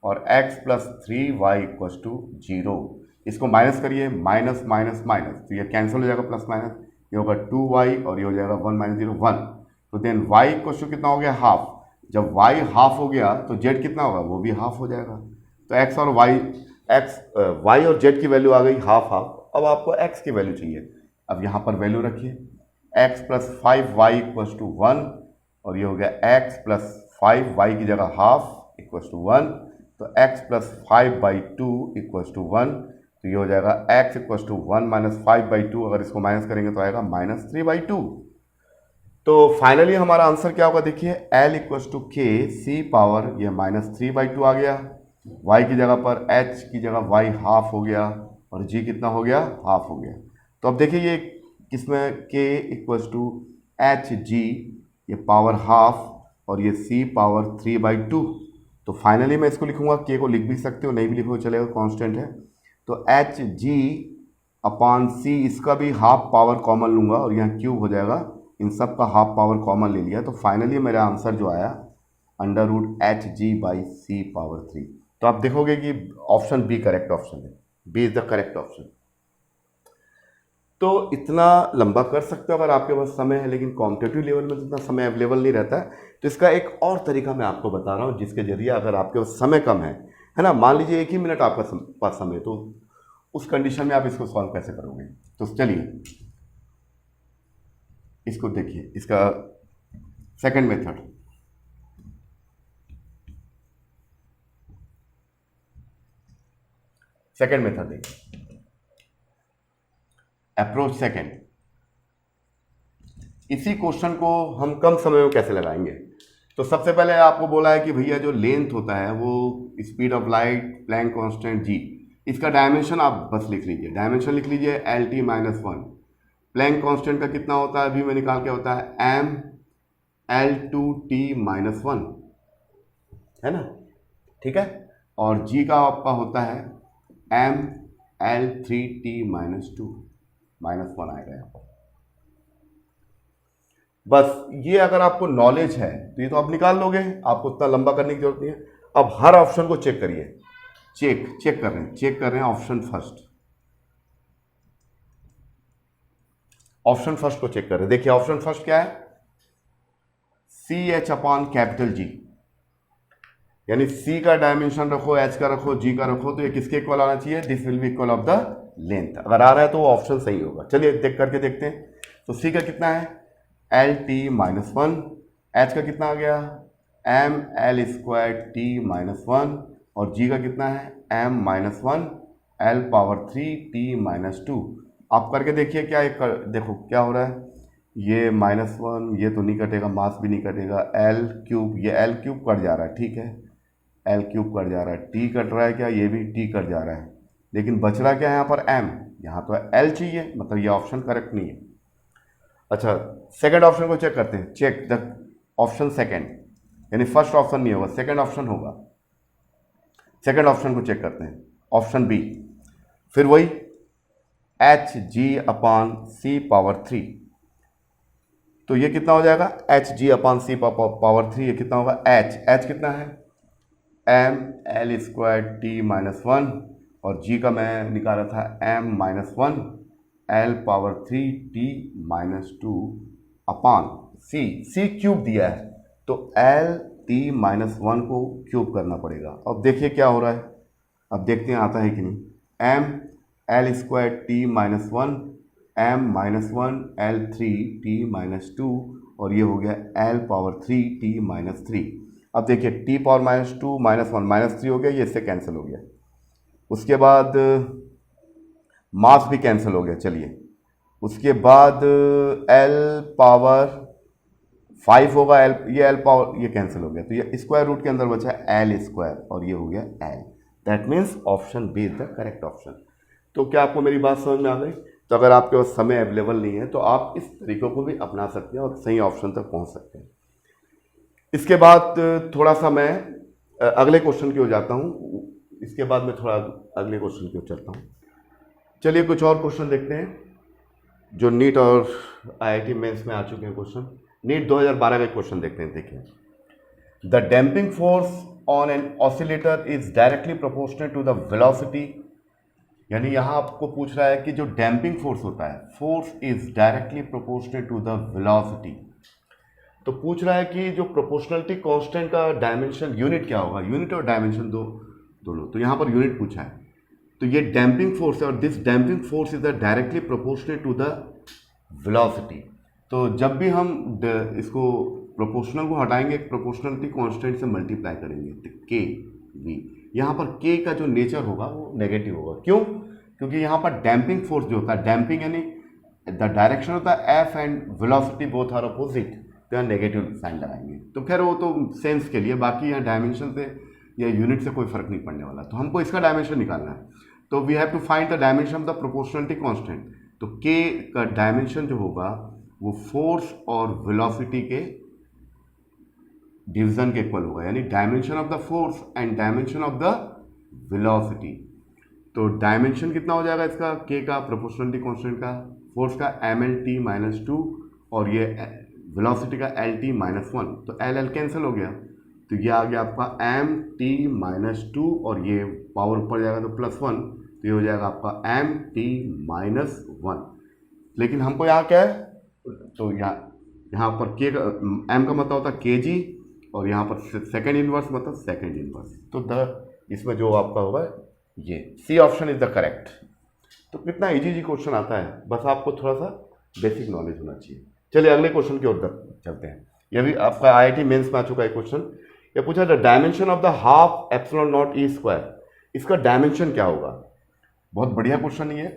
और x plus 3y equals to 0। इसको माइनस करिए, माइनस माइनस माइनस, तो ये कैंसिल हो जाएगा, प्लस माइनस, ये होगा 2y और ये हो जाएगा 1 माइनस 0 1। तो देन y इक्वल्स टू कितना हो गया, हाफ। जब y हाफ हो गया तो z कितना होगा, वो भी हाफ हो जाएगा। तो x और y और z की वैल्यू आ गई हाफ हाफ। अब आपको x की वैल्यू चाहिए, अब यहाँ पर वैल्यू रखिए, x plus 5y equals to 1 और ये हो गया x प्लस 5y की जगह हाफ इक्वल्स टू 1। तो x प्लस 5/2 इक्वल्स टू 1, तो ये हो जाएगा x इक्वल्स टू 1 माइनस 5/2, अगर इसको माइनस करेंगे तो आएगा -3/2। तो फाइनली हमारा आंसर क्या होगा, देखिए l इक्वल्स टू के सी पावर, ये -3/2 आ गया, y की जगह पर h की जगह y हाफ हो गया और g कितना हो गया, हाफ हो गया। तो अब देखिए ये किसमें k equals to h g, ये पावर हाफ और ये c पावर 3/2। तो फाइनली मैं इसको लिखूंगा, k को लिख भी सकते हो, नहीं भी लिखो चलेगा, कांस्टेंट है। तो एच जी अपॉन सी, इसका भी हाफ पावर कॉमन लूंगा और यहाँ क्यूब हो जाएगा, इन सब का हाफ पावर कॉमन ले लिया। तो फाइनली मेरा आंसर जो आया √HG/C⁻3। तो आप देखोगे कि ऑप्शन बी करेक्ट ऑप्शन है, B is the correct option. तो इतना लंबा कर सकते हो अगर आपके पास समय है, लेकिन कॉम्पिटेटिव लेवल में इतना समय अवेलेबल नहीं रहता है। तो इसका एक और तरीका मैं आपको बता रहा हूँ, जिसके जरिए अगर आपके पास समय कम है ना, मान लीजिए 1 ही मिनट आपका पास समय, तो उस कंडीशन में आप इसको सॉल्व कैसे करोगे। तो चलिए इसको देखिए, इसका सेकंड मेथड। सेकंड मेथड देखिए, अप्रोच सेकंड। इसी क्वेश्चन को हम कम समय में कैसे लगाएंगे। तो सबसे पहले आपको बोला है कि भैया जो लेंथ होता है वो speed of light, Planck constant जी, इसका डायमेंशन आप बस लिख लीजिए, डायमेंशन लिख लीजिए LT-1। प्लैंक कांस्टेंट का कितना होता है, अभी मैं निकाल के होता है mL2T-1, है ना, ठीक है। और जी का आपका होता है mL3T-2, -1 आएगा यहाँ पर। बस ये अगर आपको नॉलेज है तो ये तो आप निकाल लोगे, आपको उतना लंबा करने की जरूरत नहीं है। अब हर ऑप्शन को चेक करिए, चेक कर रहे हैं ऑप्शन फर्स्ट। ऑप्शन फर्स्ट को चेक कर रहे हैं, देखिए ऑप्शन फर्स्ट क्या है, CH/G, यानी C का डायमेंशन रखो, H का रखो, G का रखो, तो ये किसके इक्वल आना चाहिए, this will be equal of the length. अगर आ रहा है तो वो ऑप्शन सही होगा। चलिए देख करके देखते हैं। तो C का कितना है LT-1, H का कितना आ गया mL2T-1 और G का कितना है m-1L⁻3T-2। आप करके देखिए क्या देखो क्या हो रहा है, ये -1, ये तो नहीं कटेगा, मास भी नहीं कटेगा, L3, ये L3 कट जा रहा है, ठीक है, L3 कट जा रहा है, T कट रहा है क्या, ये भी T कट जा रहा है, लेकिन बच रहा क्या है यहाँ पर M, यहाँ तो L चाहिए, मतलब ये ऑप्शन करेक्ट नहीं है। अच्छा सेकंड ऑप्शन को चेक करते हैं, चेक द ऑप्शन सेकंड, यानी फर्स्ट ऑप्शन नहीं होगा, सेकंड ऑप्शन होगा। सेकंड ऑप्शन को चेक करते हैं, ऑप्शन बी, फिर वही HG/C⁻3। तो ये कितना हो जाएगा HG/C⁻3, ये कितना होगा H कितना है mL2T-1 और G का मैं निकाला था m-1L⁻3T-2 अपान C क्यूब दिया है, तो L-T-1 को क्यूब करना पड़ेगा। अब देखिए क्या हो रहा है, अब देखते हैं आता है कि नहीं, mL2T-1 m-1L3T-2 और ये हो गया L⁻3T-3। अब देखिए T⁻2 -1 -3 हो गया, ये इससे कैंसिल हो गया। उसके बाद मास भी कैंसिल हो गया, चलिए उसके बाद L⁻5 होगा, ये कैंसिल हो गया, तो ये स्क्वायर रूट के अंदर बचा L² और ये हो गया L। That means option B is the correct option. तो क्या आपको मेरी बात समझ में आ गई। तो अगर आपके पास समय अवेलेबल नहीं है तो आप इस तरीकों को भी अपना सकते हैं और सही ऑप्शन तक पहुंच सकते हैं। इसके बाद थोड़ा सा मैं अगले क्वेश्चन की ओर जाता हूं, इसके बाद मैं थोड़ा अगले क्वेश्चन की ओर चलता हूं। चलिए कुछ और क्वेश्चन देखते हैं जो नीट और IIT मेंस में आ चुके हैं क्वेश्चन। नीट 2012 का क्वेश्चन देखते हैं, देखिए the damping force on an oscillator is directly proportional to the velocity, यानी यहां आपको पूछ रहा है कि जो डैम्पिंग फोर्स होता है, force is directly proportional to the velocity. तो पूछ रहा है कि जो प्रोपोर्शनलिटी कांस्टेंट का डायमेंशन यूनिट क्या होगा, यूनिट और डायमेंशन दोनों, तो यहां पर यूनिट पूछा है। तो ये डैम्पिंग फोर्स है और this damping force is directly proportional to the velocity. तो जब भी हम इसको प्रोपोर्शनल को हटाएंगे, एक प्रोपोर्शनलिटी कांस्टेंट से मल्टीप्लाई करेंगे, तो के वी, यहाँ पर के का जो नेचर होगा वो नेगेटिव होगा। क्यों? क्योंकि यहाँ पर डैम्पिंग फोर्स जो होता है, डैम्पिंग यानी द डायरेक्शन होता है F and velocity both are opposite, तो यहाँ नेगेटिव साइन लगाएंगे। तो खैर वो तो सेंस के लिए, बाकी यहाँ डायमेंशन से या यूनिट से कोई फर्क नहीं पड़ने वाला। तो हमको इसका डायमेंशन निकालना है, तो we have to find the dimension of the proportionality constant. तो के का डायमेंशन जो होगा वो फोर्स और वेलोसिटी के डिवीजन के इक्वल होगा, यानी dimension of the force and dimension of the velocity. तो डायमेंशन कितना हो जाएगा इसका, के का प्रोपोर्शनलिटी कांस्टेंट का, फोर्स का mlt -2 और ये वेलोसिटी का lt -1, तो एल कैंसिल हो गया, तो ये आ गया आपका mt -2 और ये पावर ऊपर जाएगा तो +1, तो ये हो जाएगा आपका mt -1। लेकिन हमको यहाँ क्या है, तो यहाँ पर के का m का मतलब होता है kg और यहाँ पर सेकेंड इनवर्स मतलब सेकेंड इनवर्स। तो इसमें जो आपका होगा ये C option is the correct. तो कितना इजी क्वेश्चन आता है, बस आपको थोड़ा सा बेसिक नॉलेज होना चाहिए। चलिए अगले क्वेश्चन की ओर चलते हैं। यह भी आपका IIT मेंस में आ चुका है क्वेश्चन। ये पूछा the dimension of the half epsilon not E square, इसका डायमेंशन क्या होगा। बहुत बढ़िया क्वेश्चन है ये।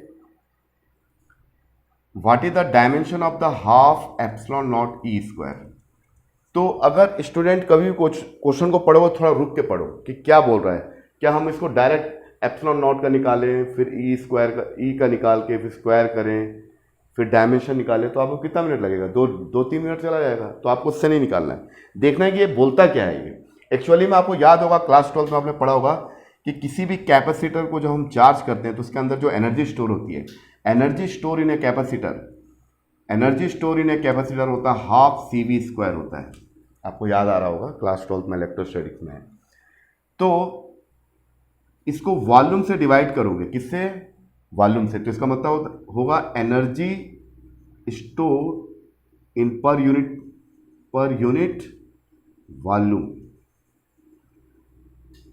What is the dimension of the half epsilon not E square. तो अगर स्टूडेंट कभी भी क्वेश्चन को पढ़ो थोड़ा रुक के पढ़ो कि क्या बोल रहा है। क्या हम इसको डायरेक्ट एप्सिलॉन नॉट का निकालें, फिर ई स्क्वायर का ई का निकाल के फिर स्क्वायर करें, फिर डायमेंशन निकालें, तो आपको कितना मिनट लगेगा, 2-3 मिनट चला जाएगा। तो आपको उससे नहीं निकालना है, देखना है कि ये बोलता क्या है। ये एक्चुअली में आपको याद होगा, क्लास 12 में आपने पढ़ा होगा कि किसी भी कैपेसिटर को जब हम चार्ज करते हैं तो उसके अंदर जो एनर्जी स्टोर होती है, energy store in a capacitor, energy store in a capacitor होता है हाफ CV² होता है। आपको याद आ रहा होगा, क्लास 12 में इलेक्ट्रोस्टैटिक्स में है। तो इसको वॉल्यूम से डिवाइड करोगे, किससे, वॉल्यूम से, तो इसका मतलब होगा energy store in per unit volume.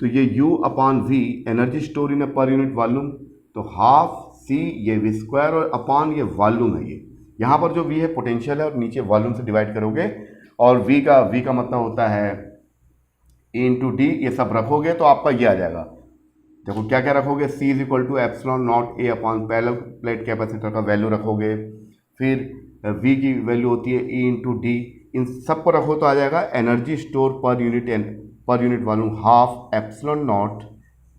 तो ये U/V energy store in per unit volume, तो हाफ C ये V² और अपॉन ये वॉल्यूम है। ये यहाँ पर जो V है पोटेंशियल है और नीचे वॉल्यूम से डिवाइड करोगे, और V का मतलब होता है E × D, ये सब रखोगे तो आपका ये आ जाएगा। देखो क्या क्या रखोगे, C = epsilon not A upon parallel plate capacitor का वैल्यू रखोगे, फिर V की वैल्यू होती है E × D, इन सब को रखो तो आ जाएगा energy store per unit volume half epsilon not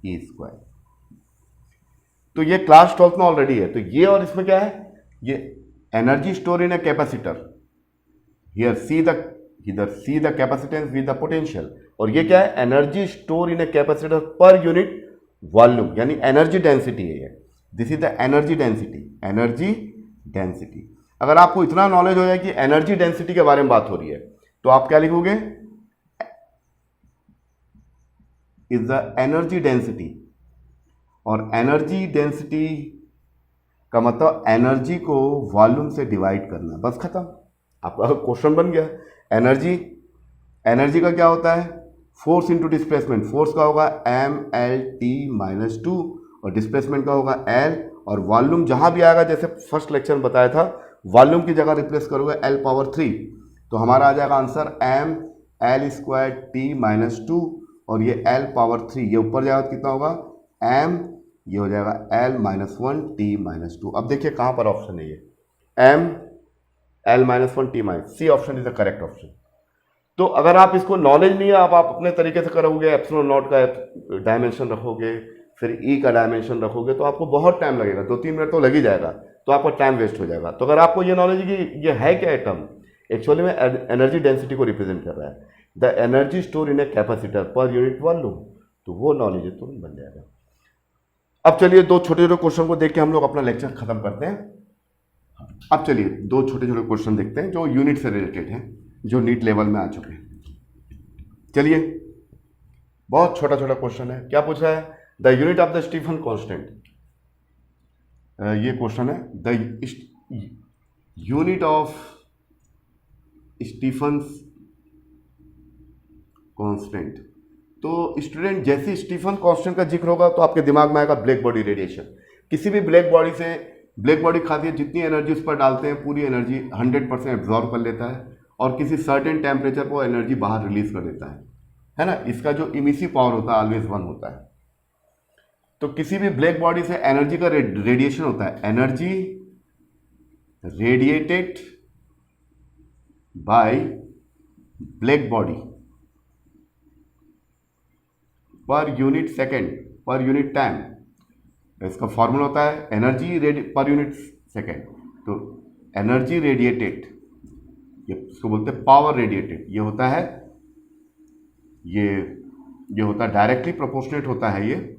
E²। तो ये क्लास 12 में ऑलरेडी है। तो ये और इसमें क्या है, ये energy store in a capacitor, here see the capacitance with the potential, और ये क्या है, energy store in a capacitor per unit volume, यानी एनर्जी डेंसिटी है ये। This is the energy density. अगर आपको इतना नॉलेज हो जाए कि एनर्जी डेंसिटी के बारे में बात हो रही है, तो आप क्या लिखोगे, इज द एनर्जी डेंसिटी। और एनर्जी डेंसिटी का मतलब एनर्जी को वॉल्यूम से डिवाइड करना, बस खत्म, आपका क्वेश्चन बन गया। एनर्जी का क्या होता है, फोर्स इंटू डिस्प्लेसमेंट। फोर्स का होगा mlt -2 और डिस्प्लेसमेंट का होगा L, और वॉल्यूम जहां भी आएगा, जैसे फर्स्ट लेक्चर में बताया था, वॉल्यूम की जगह रिप्लेस करोगे L⁻3, तो हमारा आ जाएगा आंसर mL² -2 और ये L⁻3, ये ऊपर जाएगा तो कितना होगा m, ये हो जाएगा L-1 T-2। अब देखिए कहाँ पर ऑप्शन है ये, m L-1 T-, C option is the correct option. तो अगर आप इसको नॉलेज नहीं है, आप अपने तरीके से करोगे, एप्सिलॉन नॉट का डायमेंशन रखोगे, फिर ई का डायमेंशन रखोगे, तो आपको बहुत टाइम लगेगा, 2-3 मिनट तो लग ही जाएगा, तो आपका टाइम वेस्ट हो जाएगा। तो अगर आपको ये नॉलेज है कि ये है क्या टर्म, एक्चुअली में एनर्जी डेंसिटी को रिप्रेजेंट कर रहा है, the energy store in a capacitor per unit volume, तो वो नॉलेज है तो बन जाएगा। अब चलिए 2 छोटे क्वेश्चन को देख के हम लोग अपना लेक्चर खत्म करते हैं। अब चलिए 2 छोटे क्वेश्चन देखते हैं जो यूनिट से रिलेटेड हैं, जो नीट लेवल में आ चुके हैं। चलिए बहुत छोटा क्वेश्चन है। क्या पूछा है, the unit of the Stefan constant, ये क्वेश्चन है, the unit of Stefan constant. तो स्टूडेंट जैसे स्टीफन कांस्टेंट का जिक्र होगा तो आपके दिमाग में आएगा ब्लैक बॉडी रेडिएशन। किसी भी ब्लैक बॉडी खाती है, जितनी एनर्जी उस पर डालते हैं पूरी एनर्जी 100% एब्जॉर्ब कर लेता है और किसी सर्टेन टेम्परेचर पर एनर्जी बाहर रिलीज कर देता है ना। इसका जो इमिसिव पावर होता है ऑलवेज 1 होता है। तो किसी भी ब्लैक बॉडी से एनर्जी का रेडिएशन होता है, energy radiated by black body per unit second per unit time. इसका फॉर्मूला होता है एनर्जी पर यूनिट सेकेंड। तो एनर्जी रेडिएटेड, ये इसको बोलते हैं पावर रेडिएटेड। ये होता है ये होता है डायरेक्टली प्रोपोर्शनेट होता है ये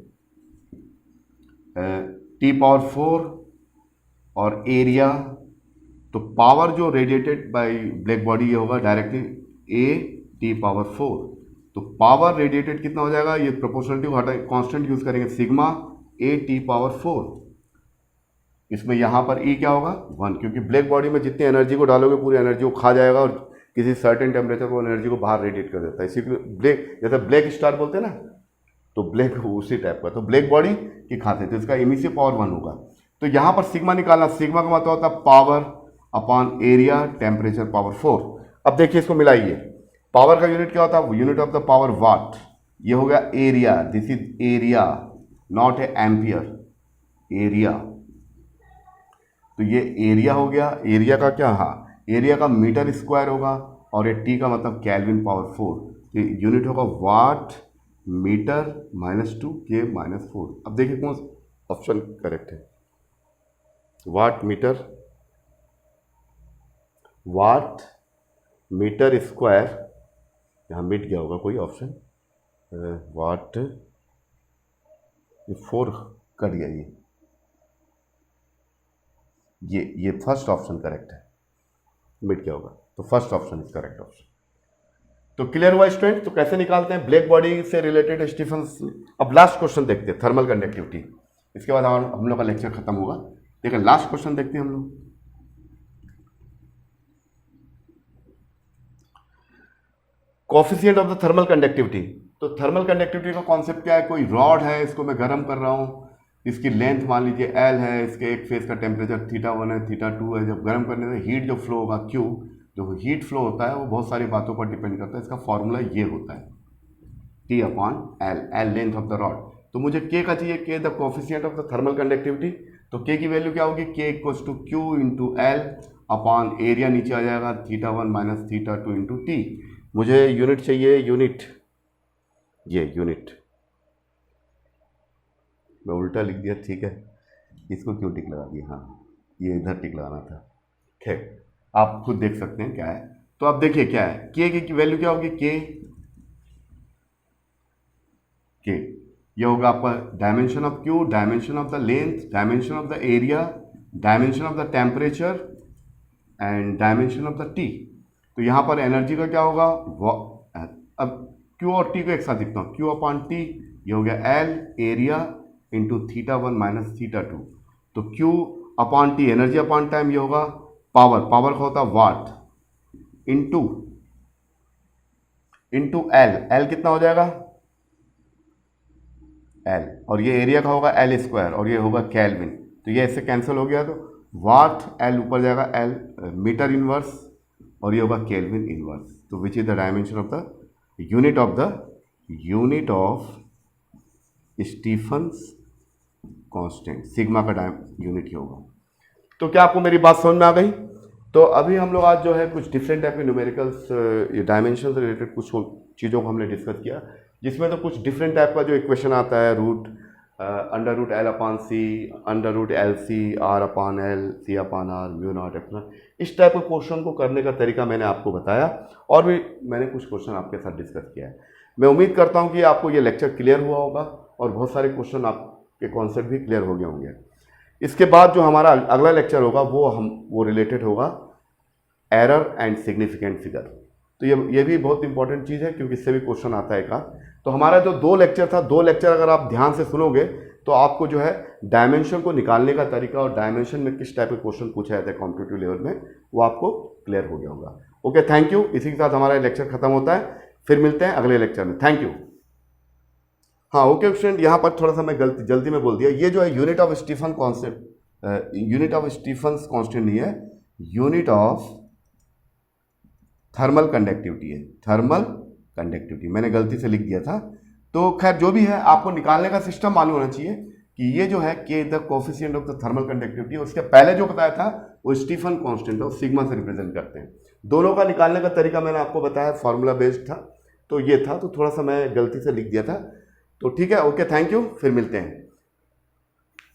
T⁴ और एरिया। तो पावर जो रेडिएटेड बाय ब्लैक बॉडी ये होगा डायरेक्टली T⁴। तो पावर रेडिएटेड कितना हो जाएगा, ये प्रोपोर्शनलिटी को हटा कांस्टेंट यूज करेंगे, सिग्मा T⁴। इसमें यहां पर E क्या होगा 1, क्योंकि ब्लैक बॉडी में जितनी एनर्जी को डालोगे पूरी एनर्जी को खा जाएगा और किसी सर्टेन टेम्परेचर को एनर्जी को बाहर रेडिएट कर देता है। इसी ब्लैक, जैसे ब्लैक स्टार बोलते हैं ना, तो ब्लैक उसी टाइप का, तो ब्लैक बॉडी की खाते हैं, तो इसका इमिसिव पावर 1 होगा। तो यहां पर सिग्मा निकालना, सिग्मा का मतलब होता है power upon area temperature power 4। अब देखिए इसको मिलाइए, पावर का यूनिट क्या होता है, यूनिट ऑफ द पावर वाट। ये हो गया area, this is area not A ampere, area. तो ये एरिया हो गया, एरिया का क्या, हाँ एरिया का मीटर स्क्वायर होगा, और ये टी का मतलब केल्विन पावर 4। तो यूनिट होगा वाट मीटर -2 K -4। अब देखिए कौन ऑप्शन करेक्ट है, वाट मीटर स्क्वायर, यहाँ मिट गया होगा कोई ऑप्शन, वाट 4 कट गया, ये फर्स्ट ऑप्शन करेक्ट है, मिट क्या होगा, तो first option is correct option. तो क्लियर हुआ स्टूडेंट। तो कैसे निकालते हैं ब्लैक बॉडी से रिलेटेड स्टीफंस। अब लास्ट क्वेश्चन देखते हैं, थर्मल कंडक्टिविटी। इसके बाद हम लोग का लेक्चर खत्म होगा। देखिए लास्ट क्वेश्चन देखते हैं हम लोग। Coefficient of the thermal conductivity. तो थर्मल कंडक्टिविटी का कॉन्सेप्ट क्या है, कोई रॉड है, इसको मैं गर्म कर रहा हूँ, इसकी लेंथ मान लीजिए L है, इसके एक फेस का टेम्परेचर θ1 है, θ2 है। जब गर्म करने से हीट जो फ्लो होगा Q, जो हीट फ्लो होता है वो बहुत सारी बातों पर डिपेंड करता है। इसका फॉर्मूला ये होता है T/L, L length of the rod. तो मुझे K का चाहिए, K the coefficient of the thermal conductivity. तो K की वैल्यू क्या होगी, K = Q × L upon area नीचे आ जाएगा θ1 - θ2 × T। मुझे यूनिट चाहिए, यूनिट, ये यूनिट मैं उल्टा लिख दिया, ठीक है, इसको क्यों टिक लगा दिया, हाँ ये इधर टिक लगाना था, ठीक, आप खुद देख सकते हैं क्या है। तो आप देखिए क्या है, K की वैल्यू क्या होगी, K ये होगा आपका dimension of Q, dimension of the length, dimension of the area, dimension of the temperature and dimension of the T। तो यहाँ पर एनर्जी का क्या होगा, अब Q और T को एक साथ लिखता हूँ, Q/T, ये हो गया L एरिया इंटू θ1 - θ2। तो Q/T एनर्जी अपॉन टाइम, ये होगा पावर, पावर का होता है वाट, इंटू L कितना हो जाएगा L, और ये एरिया का होगा L² और ये होगा केल्विन। तो ये इससे कैंसिल हो गया, तो वाट L ऊपर जाएगा, L मीटर इनवर्स, और ये होगा केल्विन इनवर्स। तो which is the dimension of the unit of Stefan's constant, sigma का यूनिट ही होगा। तो क्या आपको मेरी बात समझ में आ गई। तो अभी हम लोग आज जो है कुछ डिफरेंट टाइप के न्यूमेरिकल्स, डायमेंशन से रिलेटेड कुछ चीज़ों को हमने डिस्कस किया, जिसमें तो कुछ डिफरेंट टाइप का जो इक्वेशन आता है, √L/C, √LC, R/L, C/R, μ0 इस टाइप के क्वेश्चन को करने का तरीका मैंने आपको बताया, और भी मैंने कुछ क्वेश्चन आपके साथ डिस्कस किया है। मैं उम्मीद करता हूं कि आपको ये लेक्चर क्लियर हुआ होगा और बहुत सारे क्वेश्चन आपके कॉन्सेप्ट भी क्लियर हो गए होंगे। इसके बाद जो हमारा अगला लेक्चर होगा वो रिलेटेड होगा एरर एंड सिग्निफिकेंट फिगर। तो ये भी बहुत इंपॉर्टेंट चीज़ है, क्योंकि इससे भी क्वेश्चन आता है का। तो हमारा जो 2 लेक्चर था, 2 लेक्चर अगर आप ध्यान से सुनोगे तो आपको जो है डायमेंशन को निकालने का तरीका और डायमेंशन में किस टाइप के क्वेश्चन पूछा जाता है कॉम्पिटिटिव लेवल में, वो आपको क्लियर हो गया होगा। Okay, thank you. इसी के साथ हमारा लेक्चर खत्म होता है, फिर मिलते हैं अगले लेक्चर में। Thank you. हाँ ओके स्टूडेंट, यहाँ पर थोड़ा सा मैं जल्दी में बोल दिया, ये जो है unit of Stefan concept, unit of Stefan's constant नहीं है, यूनिट ऑफ थर्मल कंडक्टिविटी है, थर्मल कंडक्टिविटी मैंने गलती से लिख दिया था। तो खैर जो भी है, आपको निकालने का सिस्टम मालूम होना चाहिए कि ये जो है के the coefficient of the thermal conductivity, उसके पहले जो बताया था वो स्टीफन कांस्टेंट है, सिग्मा से रिप्रेजेंट करते हैं। दोनों का निकालने का तरीका मैंने आपको बताया, फॉर्मूला बेस्ड था, तो ये था, तो थोड़ा सा मैं गलती से लिख दिया था। तो ठीक है, ओके, थैंक यू, फिर मिलते हैं।